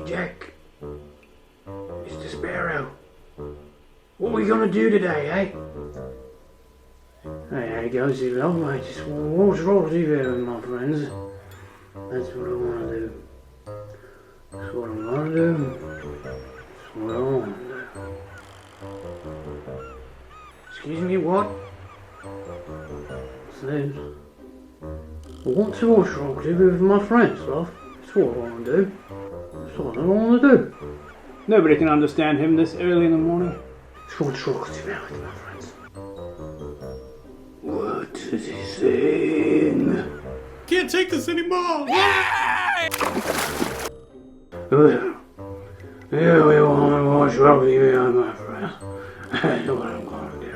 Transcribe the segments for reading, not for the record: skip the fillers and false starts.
Jack. Mr. Sparrow. What are we gonna do today, eh? Hey, how it goes, you love, mate. Just watch roll TV with my friends. That's what I wanna do. That's what I'm gonna do. That's what I wanna do. Excuse me, what? What's this? I want to watch roll TV with my friends, love. That's what I wanna do. That's what I wanna do. Nobody can understand him this early in the morning. Just watch roll TV with my friends. What does he sing? Can't take this anymore! Yeah, we want to watch rugby, my friend. That's what I'm gonna do.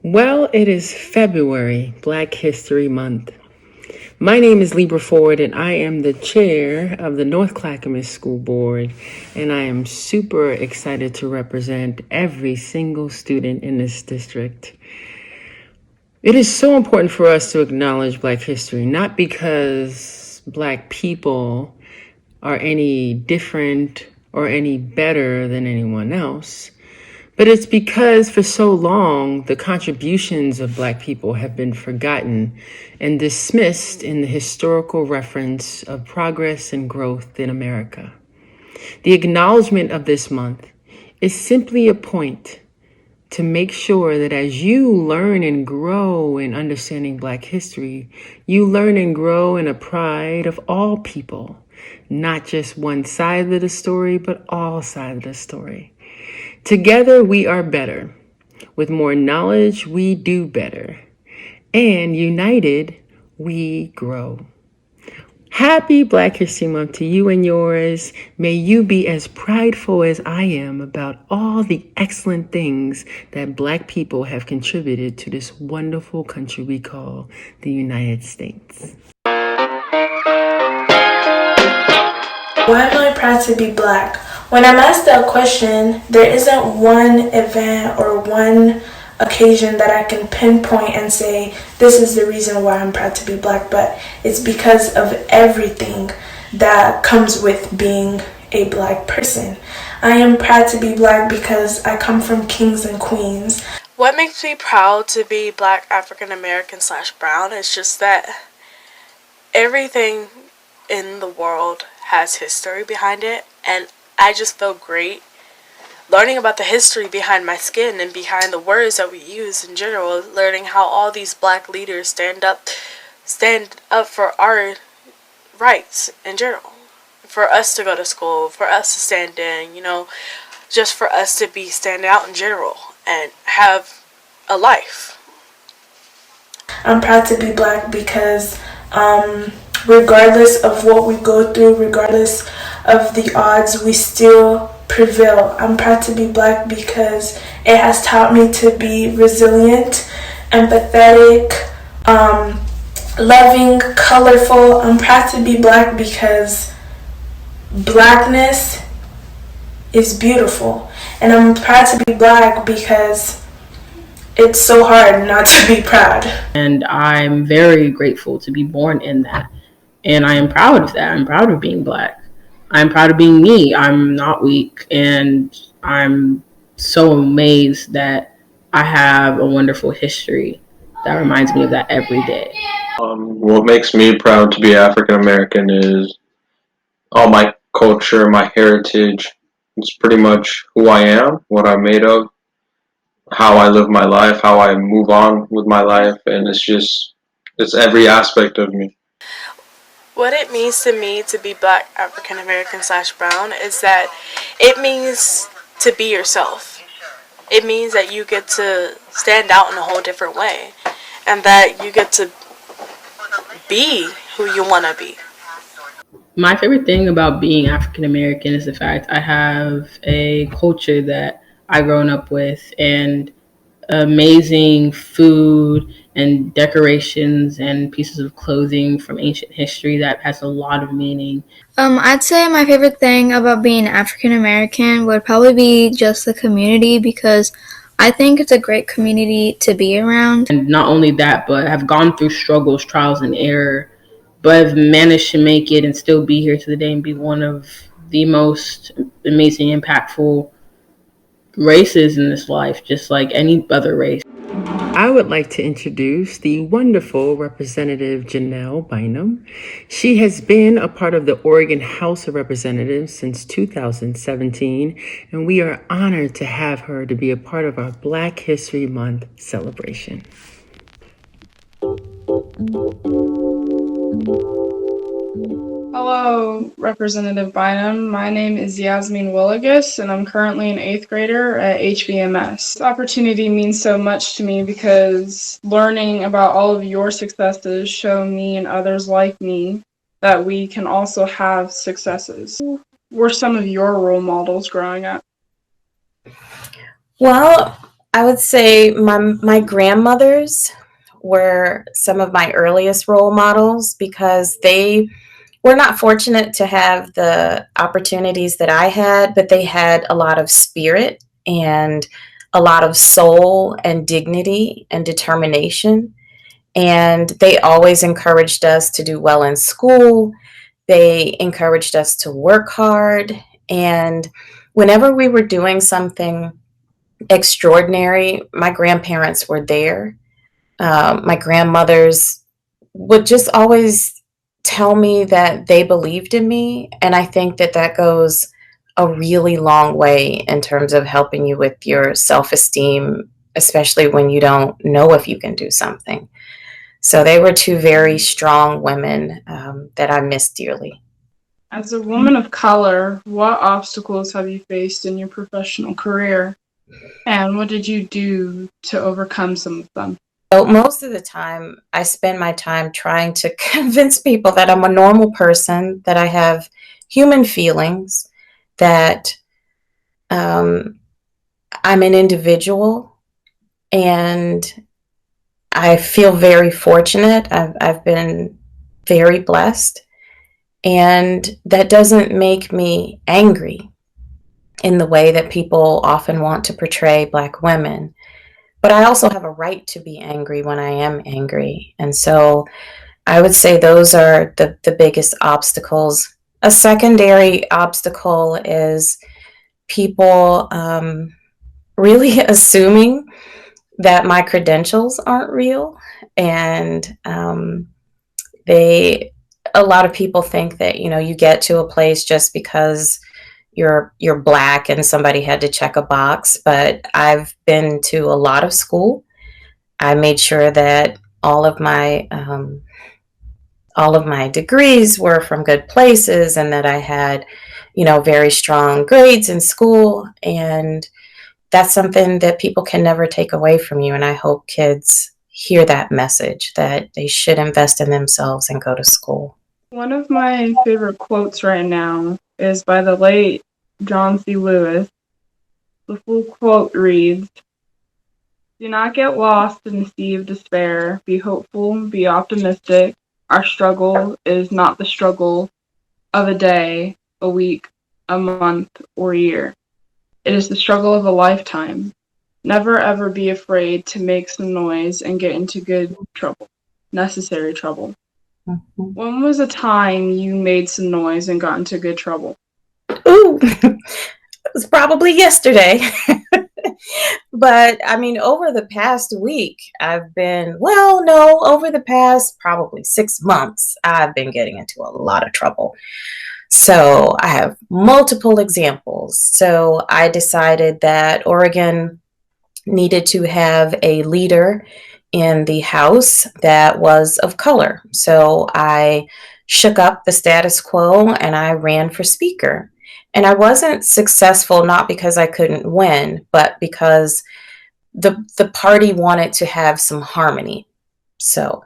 Well, it is February, Black History Month. My name is Libra Ford, and I am the chair of the North Clackamas School Board, and I am super excited to represent every single student in this district. It is so important for us to acknowledge Black history, not because Black people are any different or any better than anyone else, but it's because for so long, the contributions of Black people have been forgotten and dismissed in the historical reference of progress and growth in America. The acknowledgement of this month is simply a point to make sure that as you learn and grow in understanding Black history, you learn and grow in a pride of all people, not just one side of the story, but all sides of the story. Together, we are better. With more knowledge, we do better. And united, we grow. Happy Black History Month to you and yours. May you be as prideful as I am about all the excellent things that Black people have contributed to this wonderful country we call the United States. Why am I proud to be Black? When I'm asked that question, there isn't one event or one occasion that I can pinpoint and say, this is the reason why I'm proud to be Black, but it's because of everything that comes with being a Black person. I am proud to be Black because I come from kings and queens. What makes me proud to be Black, African American / brown is just that everything in the world has history behind it, and I just feel great learning about the history behind my skin and behind the words that we use in general, learning how all these Black leaders stand up for our rights in general, for us to go to school, for us to stand in, just for us to be standing out in general and have a life. I'm proud to be Black because regardless of what we go through, regardless of the odds, we still prevail. I'm proud to be Black because it has taught me to be resilient, empathetic, loving, colorful. I'm proud to be Black because Blackness is beautiful. And I'm proud to be Black because it's so hard not to be proud. And I'm very grateful to be born in that. And I am proud of that. I'm proud of being Black. I'm proud of being me. I'm not weak. And I'm so amazed that I have a wonderful history that reminds me of that every day. What makes me proud to be African American is all my culture, my heritage. It's pretty much who I am, what I'm made of, how I live my life, how I move on with my life, and it's every aspect of me. What it means to me to be black, African American slash brown is that it means to be yourself. It means that you get to stand out in a whole different way and that you get to be who you want to be. My favorite thing about being African American is the fact I have a culture that I've grown up with and amazing food and decorations and pieces of clothing from ancient history that has a lot of meaning. I'd say my favorite thing about being African American would probably be just the community because I think it's a great community to be around. And not only that, but have gone through struggles, trials, and error, but have managed to make it and still be here today and be one of the most amazing, impactful races in this life, just like any other race. I would like to introduce the wonderful Representative Janelle Bynum. She has been a part of the Oregon House of Representatives since 2017, and we are honored to have her to be a part of our Black History Month celebration. Hello, Representative Bynum. My name is Yasmin Willigus, and I'm currently an 8th grader at HBMS. This opportunity means so much to me because learning about all of your successes show me and others like me that we can also have successes. Who were some of your role models growing up? Well, I would say my grandmothers were some of my earliest role models because they were not fortunate to have the opportunities that I had, but they had a lot of spirit and a lot of soul and dignity and determination. And they always encouraged us to do well in school. They encouraged us to work hard. And whenever we were doing something extraordinary, my grandparents were there. My grandmothers would just always tell me that they believed in me. And I think that that goes a really long way in terms of helping you with your self-esteem, especially when you don't know if you can do something. So they were two very strong women that I miss dearly. As a woman of color, what obstacles have you faced in your professional career? And what did you do to overcome some of them? So most of the time, I spend my time trying to convince people that I'm a normal person, that I have human feelings, that I'm an individual, and I feel very fortunate. I've been very blessed, and that doesn't make me angry in the way that people often want to portray Black women. But I also have a right to be angry when I am angry. And so I would say those are the biggest obstacles. A secondary obstacle is people really assuming that my credentials aren't real. And a lot of people think that, you get to a place just because you're Black and somebody had to check a box. But I've been to a lot of school. I made sure that all of my degrees were from good places and that I had, very strong grades in school. And that's something that people can never take away from you. And I hope kids hear that message, that they should invest in themselves and go to school. One of my favorite quotes right now is by the late John C. Lewis. The full quote reads, "Do not get lost in the sea of despair. Be hopeful, be optimistic. Our struggle is not the struggle of a day, a week, a month, or a year. It is the struggle of a lifetime. Never ever be afraid to make some noise and get into good trouble, necessary trouble." Mm-hmm. When was a time you made some noise and got into good trouble? Ooh, it was probably yesterday. But I mean, over the past week, over the past probably 6 months, I've been getting into a lot of trouble. So I have multiple examples. So I decided that Oregon needed to have a leader in the House that was of color. So I shook up the status quo and I ran for speaker. And I wasn't successful not because I couldn't win, but because the party wanted to have some harmony. So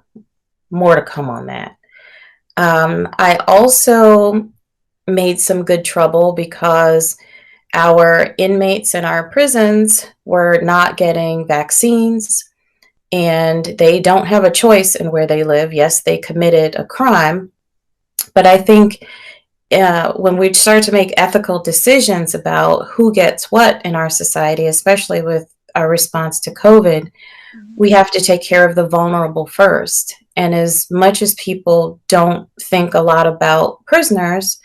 more to come on that. I also made some good trouble because our inmates in our prisons were not getting vaccines and they don't have a choice in where they live. Yes, they committed a crime, but I think when we start to make ethical decisions about who gets what in our society, especially with our response to COVID, we have to take care of the vulnerable first. And as much as people don't think a lot about prisoners,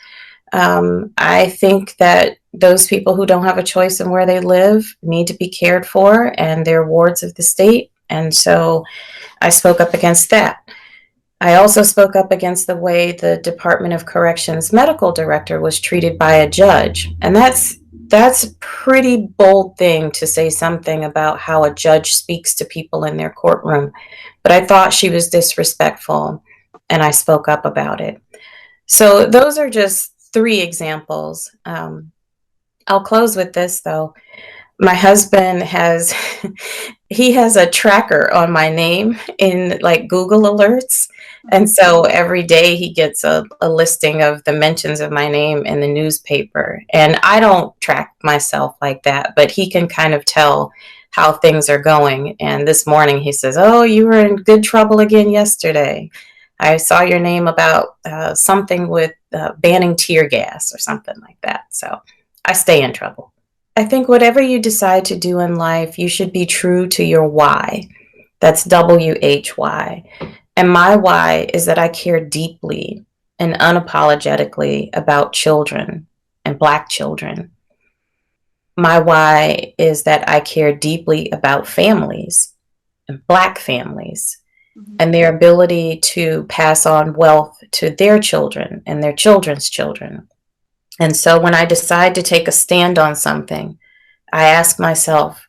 I think that those people who don't have a choice in where they live need to be cared for, and they're wards of the state. And so I spoke up against that. I also spoke up against the way the Department of Corrections medical director was treated by a judge. And that's a pretty bold thing to say something about how a judge speaks to people in their courtroom. But I thought she was disrespectful, and I spoke up about it. So those are just 3 examples. I'll close with this though. My husband has he has a tracker on my name in like Google alerts. And so every day he gets a listing of the mentions of my name in the newspaper. And I don't track myself like that, but he can kind of tell how things are going. And this morning he says, "Oh, you were in good trouble again yesterday. I saw your name about something with banning tear gas or something like that." So I stay in trouble. I think whatever you decide to do in life, you should be true to your why. That's WHY. And my why is that I care deeply and unapologetically about children and Black children. My why is that I care deeply about families and Black families and their ability to pass on wealth to their children and their children's children. And so when I decide to take a stand on something, I ask myself,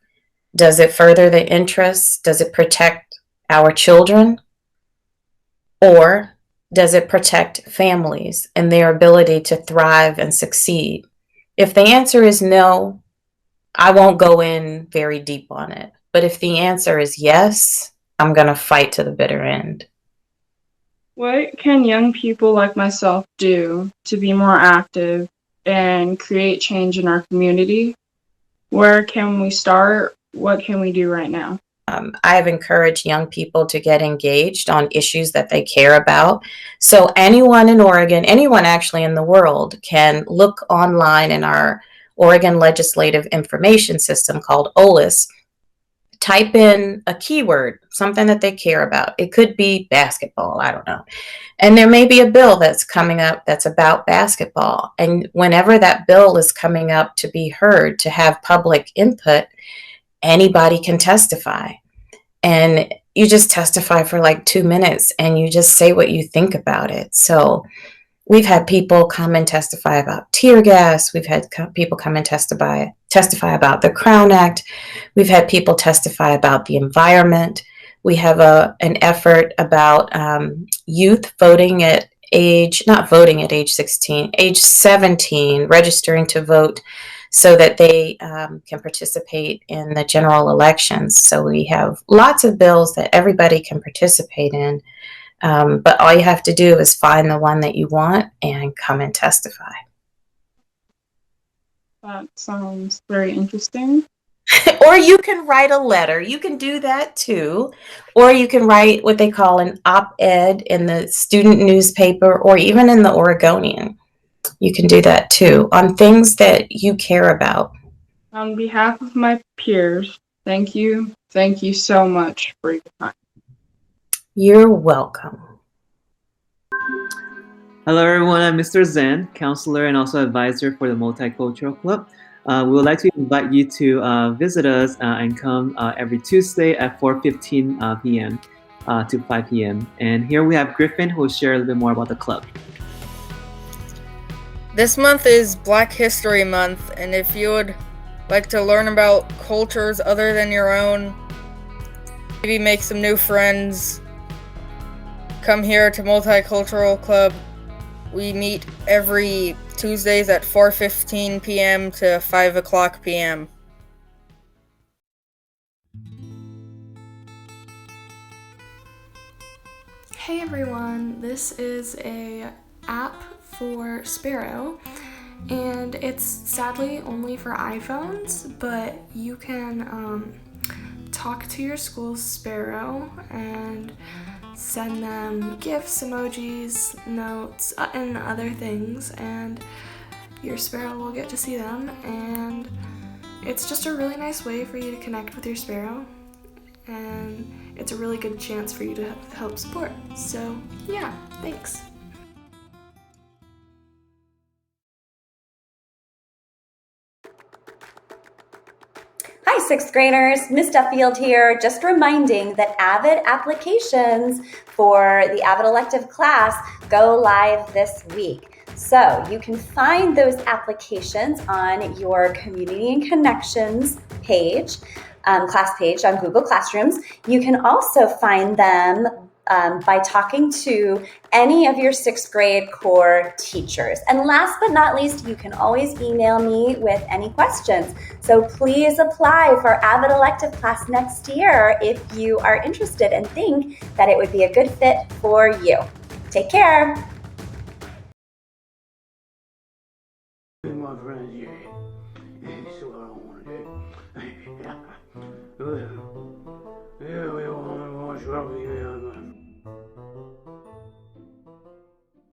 does it further the interests? Does it protect our children? Or does it protect families and their ability to thrive and succeed? If the answer is no, I won't go in very deep on it. But if the answer is yes, I'm going to fight to the bitter end. What can young people like myself do to be more active and create change in our community? Where can we start? What can we do right now? I have encouraged young people to get engaged on issues that they care about. So anyone in Oregon, anyone actually in the world, can look online in our Oregon Legislative Information System called OLIS, type in a keyword, something that they care about. It could be basketball, I don't know. And there may be a bill that's coming up that's about basketball. And whenever that bill is coming up to be heard, to have public input, anybody can testify. And you just testify for like 2 minutes and you just say what you think about it. So we've had people come and testify about tear gas. We've had people come and testify about the Crown Act. We've had people testify about the environment. We have an effort about youth voting at not voting at age 16, age 17, registering to vote so that they can participate in the general elections. So we have lots of bills that everybody can participate in. But all you have to do is find the one that you want and come and testify. That sounds very interesting. Or you can write a letter. You can do that too. Or you can write what they call an op-ed in the student newspaper or even in the Oregonian. You can do that too on things that you care about. On behalf of my peers, thank you. Thank you so much for your time. You're welcome. Hello everyone, I'm Mr. Zen, counselor and also advisor for the Multicultural Club. We would like to invite you to visit us and come every Tuesday at 4:15 p.m. To 5 p.m. And here we have Griffin, who will share a little bit more about the club. This month is Black History Month, and if you would like to learn about cultures other than your own, maybe make some new friends, come here to Multicultural Club. We meet every Tuesdays at 4:15 p.m. to 5 o'clock p.m. Hey everyone, this is a app for Sparrow, and it's sadly only for iPhones, but you can talk to your school's Sparrow and send them gifts, emojis, notes, and other things, and your Sparrow will get to see them, and it's just a really nice way for you to connect with your Sparrow, and it's a really good chance for you to help support. So yeah, thanks. Hi, 6th graders. Miss Duffield here, just reminding that Avid applications for the Avid elective class go live this week. So you can find those applications on your Community and Connections page, class page on Google Classrooms. You can also find them by talking to any of your 6th grade core teachers. And last but not least, you can always email me with any questions. So please apply for Avid elective class next year if you are interested and think that it would be a good fit for you. Take care. My friends, it's what I want to do. Yeah, we want to